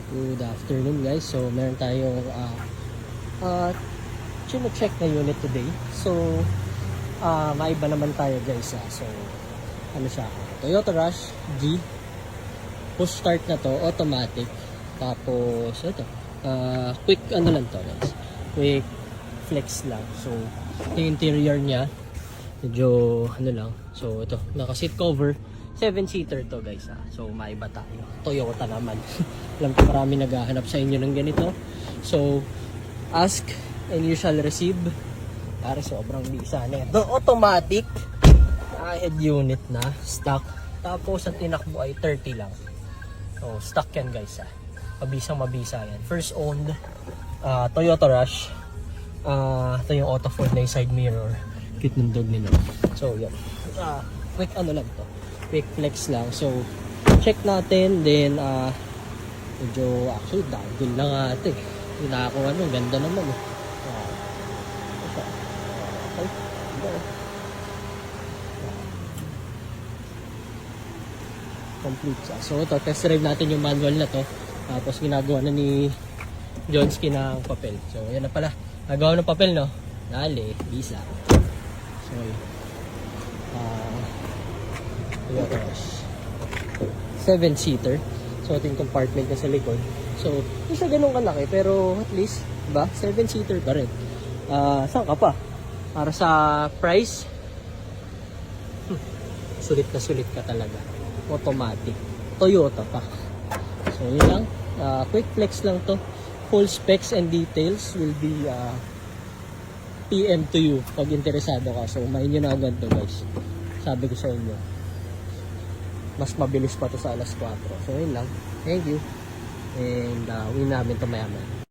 Good afternoon guys. So meron tayong check na unit today. So maiba naman tayo guys. So ano siya? Toyota Rush G. Push start na to, automatic. Tapos ito, quick ano lang to guys. Quick flex lang. So yung interior niya medyo ano lang. So ito, naka seat cover. 7-seater to guys. So maiba tayo. Toyota naman. Alam ko marami naghahanap sa inyo ng ganito. So ask and you shall receive. Para sobrang bisa na ito. Automatic head unit na stock. Tapos ang tinakbo ay 30 lang. So stock yan guys. Mabisang mabisa yan. First owned Toyota Rush. Ito yung auto fold na yung side mirror. Cute ng dog nila. So yan. Quick ano lang to. Quick flex lang. So check natin. Then medyo actually dagol lang ate. Hindi na ako ano. Ganda naman eh. Okay. Complete siya. So ito, test drive natin yung manual na to. Tapos ginagawa na ni Johnsky ng papel. So yan na pala. Nagawa ng papel no. Dali, bisa. So Toyota Rush 7-seater. So ito yung compartment na sa likod. So hindi siya ganun kalaki pero at least diba 7-seater pa rin. Saan ka pa? Para sa price sulit ka talaga. Automatic Toyota pa. So yun lang, quick flex lang to. Full specs and details will be PM to you pag interesado ka. So main nyo na agad to guys. Sabi ko sa inyo mas mabilis pa to sa alas 4. So yun lang, thank you and uwi namin to maya maya.